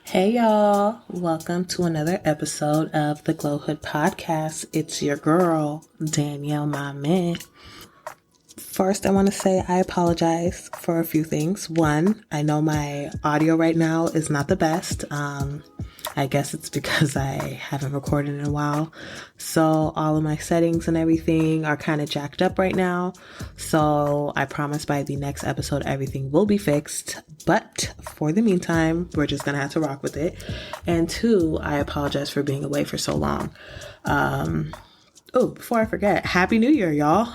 Hey y'all, welcome to another episode of the Glowhood podcast. It's your girl, Danielle, my man. First, I want to say I apologize for a few things. One, I know my audio right now is not the best. I guess it's because I haven't recorded in a while. So all of my settings and everything are kind of jacked up right now. So I promise by the next episode, everything will be fixed. But for the meantime, we're just going to have to rock with it. And two, I apologize for being away for so long. Oh, before I forget, Happy New Year, y'all.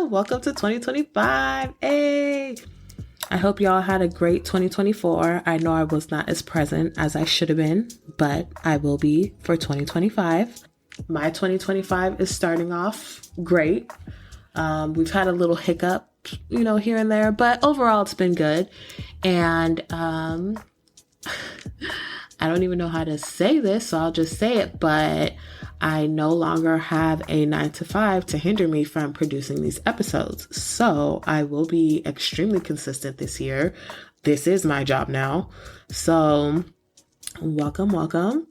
Welcome to 2025. Hey. I hope y'all had a great 2024. I know I was not as present as I should have been, but I will be for 2025. My 2025 is starting off great. We've had a little hiccup, here and there, but overall it's been good. And I don't even know how to say this, so I'll just say it, but I no longer have a 9 to 5 to hinder me from producing these episodes. So I will be extremely consistent this year. This is my job now. So welcome.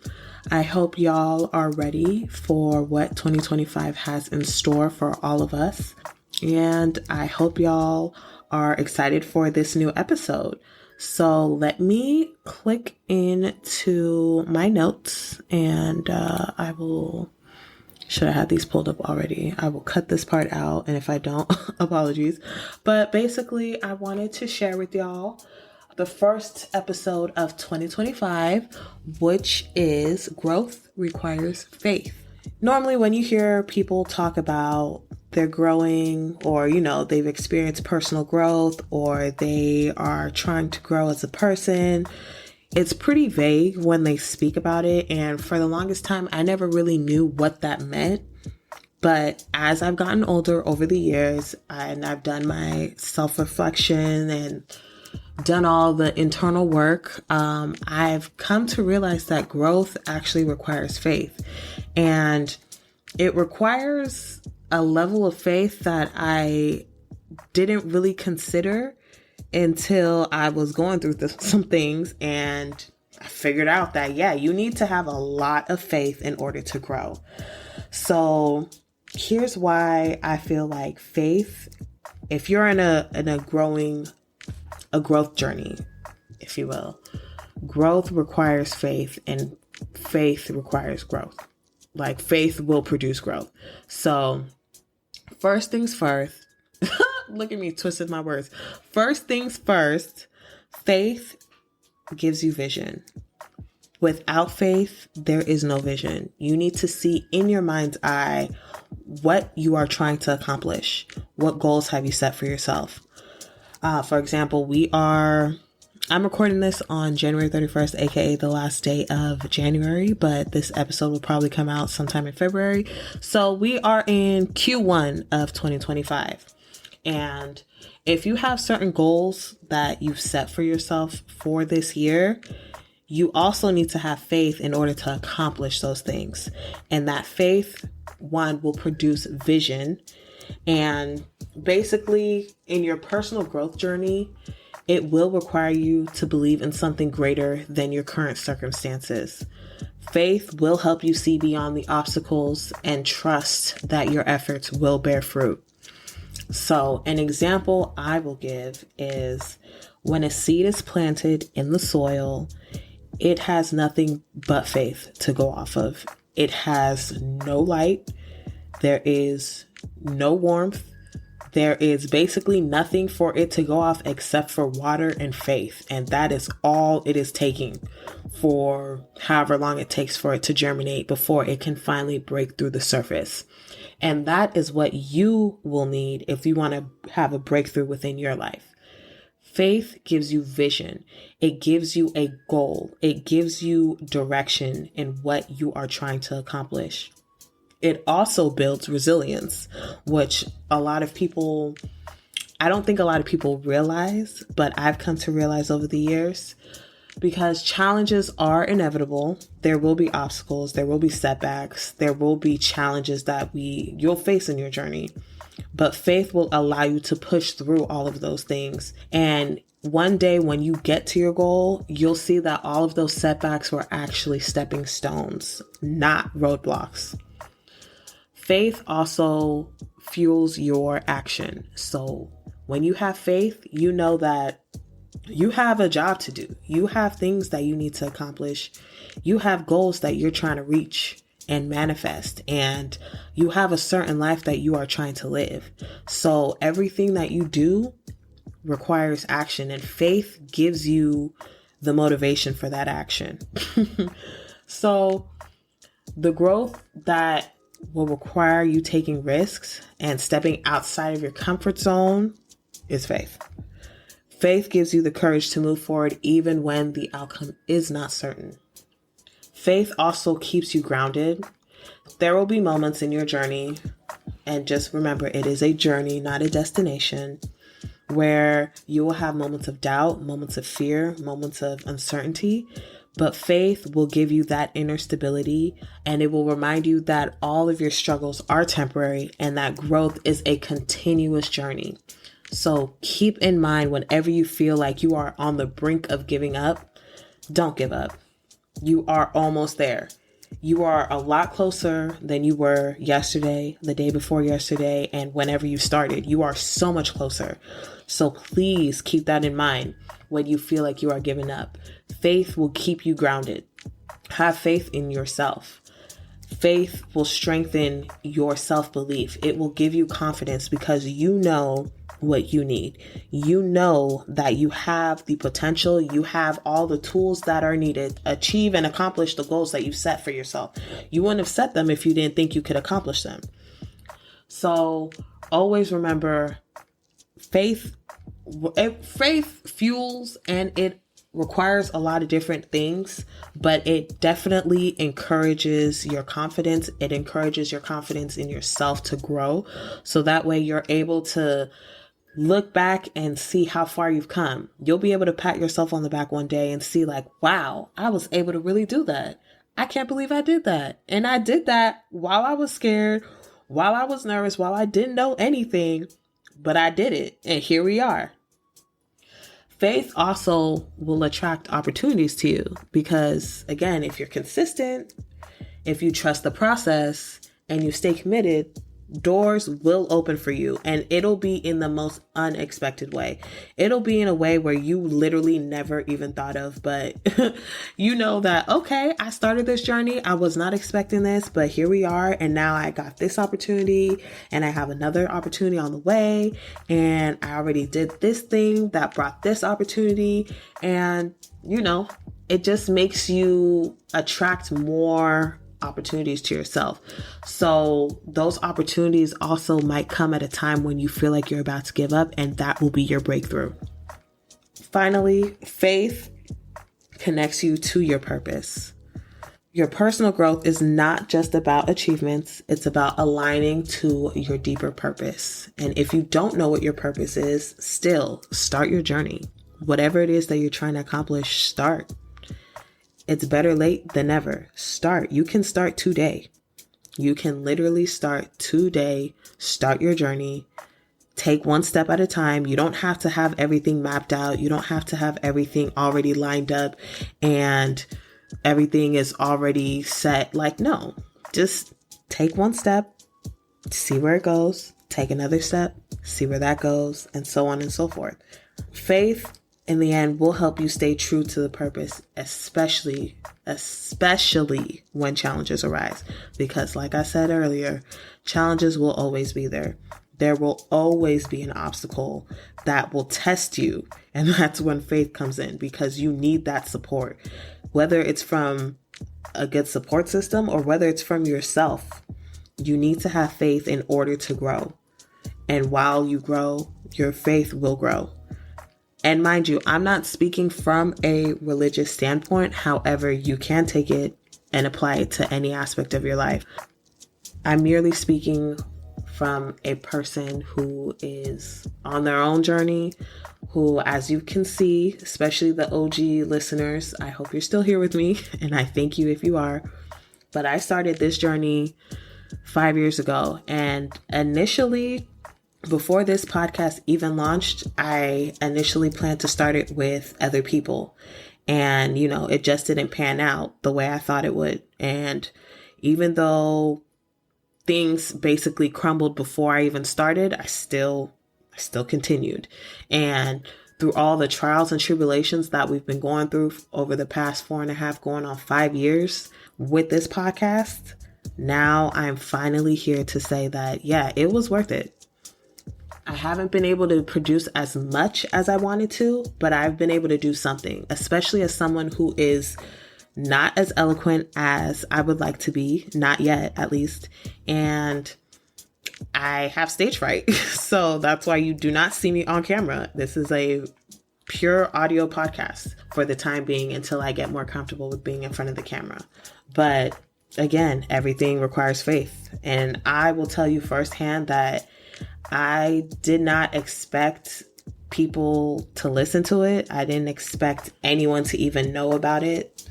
I hope y'all are ready for what 2025 has in store for all of us. And I hope y'all are excited for this new episode. So let me click into my notes and should I have these pulled up already? I will cut this part out. And if I don't, apologies. But basically, I wanted to share with y'all the first episode of 2025, which is Growth Requires Faith. Normally, when you hear people talk about they're growing or, they've experienced personal growth or they are trying to grow as a person, it's pretty vague when they speak about it. And for the longest time, I never really knew what that meant. But as I've gotten older over the years and I've done my self-reflection and done all the internal work, I've come to realize that growth actually requires faith. And it requires a level of faith that I didn't really consider until I was going through some things, and I figured out that, you need to have a lot of faith in order to grow. So here's why I feel like faith, if you're in a growth journey, if you will, growth requires faith and faith requires growth. Like faith will produce growth. So first things first, look at me twisting my words. First things first, faith gives you vision. Without faith, there is no vision. You need to see in your mind's eye what you are trying to accomplish. What goals have you set for yourself? For example, I'm recording this on January 31st, aka the last day of January, but this episode will probably come out sometime in February. So we are in Q1 of 2025. And if you have certain goals that you've set for yourself for this year, you also need to have faith in order to accomplish those things. And that faith, one, will produce vision. And basically, in your personal growth journey, it will require you to believe in something greater than your current circumstances. Faith will help you see beyond the obstacles and trust that your efforts will bear fruit. So an example I will give is when a seed is planted in the soil, it has nothing but faith to go off of. It has no light. There is no warmth. There is basically nothing for it to go off except for water and faith. And that is all it is taking for however long it takes for it to germinate before it can finally break through the surface. And that is what you will need if you want to have a breakthrough within your life. Faith gives you vision. It gives you a goal. It gives you direction in what you are trying to accomplish. It also builds resilience, which I don't think a lot of people realize, but I've come to realize over the years, because challenges are inevitable. There will be obstacles. There will be setbacks. There will be challenges that you'll face in your journey. But faith will allow you to push through all of those things. And one day when you get to your goal, you'll see that all of those setbacks were actually stepping stones, not roadblocks. Faith also fuels your action. So when you have faith, you know that you have a job to do. You have things that you need to accomplish. You have goals that you're trying to reach and manifest, and you have a certain life that you are trying to live. So everything that you do requires action, and faith gives you the motivation for that action. So the growth that will require you taking risks and stepping outside of your comfort zone is faith. Faith gives you the courage to move forward even when the outcome is not certain. Faith also keeps you grounded. There will be moments in your journey, and just remember, it is a journey, not a destination, where you will have moments of doubt, moments of fear, moments of uncertainty, but faith will give you that inner stability, and it will remind you that all of your struggles are temporary and that growth is a continuous journey. So keep in mind, whenever you feel like you are on the brink of giving up, don't give up. You are almost there. You are a lot closer than you were yesterday, the day before yesterday, and whenever you started. You are so much closer. So please keep that in mind when you feel like you are giving up. Faith will keep you grounded. Have faith in yourself. Faith will strengthen your self-belief. It will give you confidence because you know what you need. You know that you have the potential, you have all the tools that are needed to achieve and accomplish the goals that you set for yourself. You wouldn't have set them if you didn't think you could accomplish them. So always remember, faith fuels, and it requires a lot of different things, but it definitely encourages your confidence. It encourages your confidence in yourself to grow. So that way you're able to look back and see how far you've come. You'll be able to pat yourself on the back one day and see like, wow, I was able to really do that. I can't believe I did that. And I did that while I was scared, while I was nervous, while I didn't know anything, but I did it. And here we are. Faith also will attract opportunities to you because, again, if you're consistent, if you trust the process and you stay committed, doors will open for you, and it'll be in the most unexpected way. It'll be in a way where you literally never even thought of, but you know that, okay, I started this journey. I was not expecting this, but here we are. And now I got this opportunity and I have another opportunity on the way. And I already did this thing that brought this opportunity. And you know, it just makes you attract more opportunities to yourself. So those opportunities also might come at a time when you feel like you're about to give up, and that will be your breakthrough. Finally, faith connects you to your purpose. Your personal growth is not just about achievements. It's about aligning to your deeper purpose. And if you don't know what your purpose is, still start your journey. Whatever it is that you're trying to accomplish, start. It's better late than never. Start. You can start today. You can literally start today. Start your journey. Take one step at a time. You don't have to have everything mapped out. You don't have to have everything already lined up and everything is already set. Like, no, just take one step, see where it goes, take another step, see where that goes, and so on and so forth. Faith in the end will help you stay true to the purpose, especially when challenges arise. Because like I said earlier, challenges will always be there. There will always be an obstacle that will test you. And that's when faith comes in, because you need that support, whether it's from a good support system or whether it's from yourself. You need to have faith in order to grow. And while you grow, your faith will grow. And mind you, I'm not speaking from a religious standpoint. However, you can take it and apply it to any aspect of your life. I'm merely speaking from a person who is on their own journey, who, as you can see, especially the OG listeners, I hope you're still here with me, and I thank you if you are. But I started this journey 5 years ago, and initially before this podcast even launched, I initially planned to start it with other people. And, it just didn't pan out the way I thought it would. And even though things basically crumbled before I even started, I still continued. And through all the trials and tribulations that we've been going through over the past 4.5, going on 5 years with this podcast, now I'm finally here to say that, yeah, it was worth it. I haven't been able to produce as much as I wanted to, but I've been able to do something, especially as someone who is not as eloquent as I would like to be, not yet at least. And I have stage fright. So that's why you do not see me on camera. This is a pure audio podcast for the time being until I get more comfortable with being in front of the camera. But again, everything requires faith. And I will tell you firsthand that I did not expect people to listen to it. I didn't expect anyone to even know about it.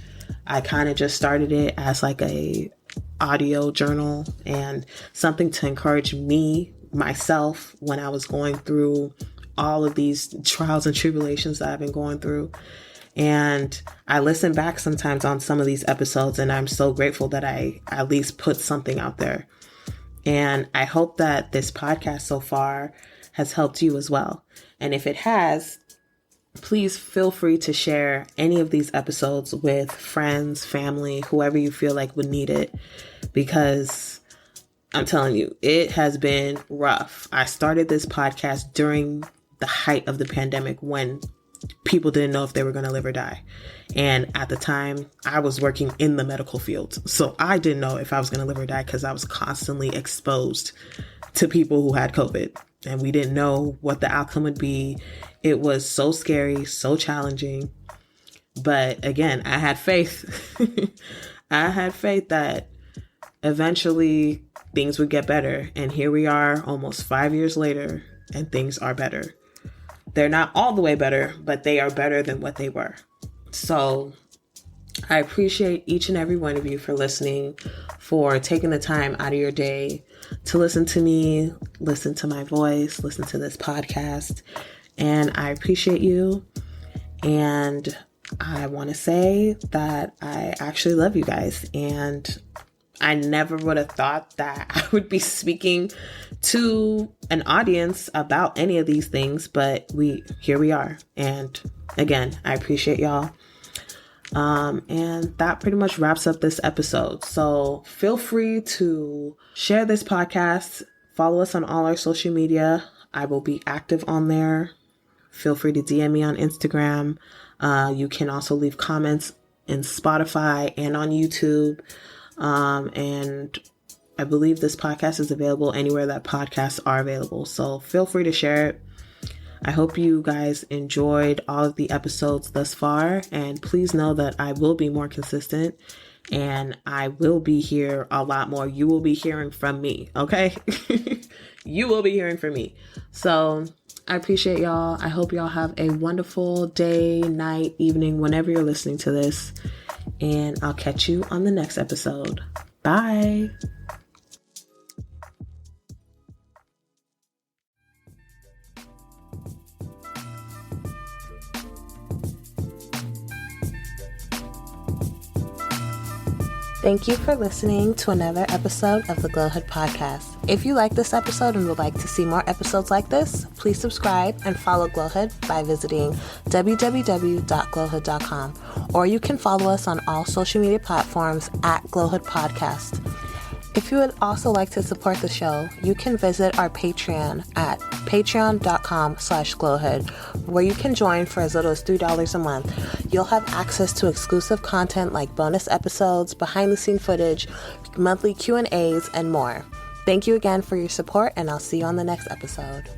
I kind of just started it as like a audio journal and something to encourage myself, when I was going through all of these trials and tribulations that I've been going through. And I listen back sometimes on some of these episodes, and I'm so grateful that I at least put something out there. And I hope that this podcast so far has helped you as well. And if it has, please feel free to share any of these episodes with friends, family, whoever you feel like would need it. Because I'm telling you, it has been rough. I started this podcast during the height of the pandemic when people didn't know if they were going to live or die. And at the time, I was working in the medical field. So I didn't know if I was going to live or die because I was constantly exposed to people who had COVID. And we didn't know what the outcome would be. It was so scary, so challenging. But again, I had faith. I had faith that eventually things would get better. And here we are almost 5 years later, and things are better. They're not all the way better, but they are better than what they were. So I appreciate each and every one of you for listening, for taking the time out of your day to listen to me, listen to my voice, listen to this podcast. And I appreciate you. And I want to say that I actually love you guys. And I never would have thought that I would be speaking to an audience about any of these things, but here we are. And again, I appreciate y'all. And that pretty much wraps up this episode. So feel free to share this podcast. Follow us on all our social media. I will be active on there. Feel free to DM me on Instagram. You can also leave comments in Spotify and on YouTube. And I believe this podcast is available anywhere that podcasts are available. So feel free to share it. I hope you guys enjoyed all of the episodes thus far. And please know that I will be more consistent and I will be here a lot more. You will be hearing from me. Okay. You will be hearing from me. So I appreciate y'all. I hope y'all have a wonderful day, night, evening, whenever you're listening to this. And I'll catch you on the next episode. Bye. Thank you for listening to another episode of the Glowhood podcast. If you like this episode and would like to see more episodes like this, please subscribe and follow Glowhood by visiting www.glowhood.com. Or you can follow us on all social media platforms at Glowhood Podcast. If you would also like to support the show, you can visit our Patreon at patreon.com/glowhood, where you can join for as little as $3 a month. You'll have access to exclusive content like bonus episodes, behind-the-scene footage, monthly Q&As, and more. Thank you again for your support, and I'll see you on the next episode.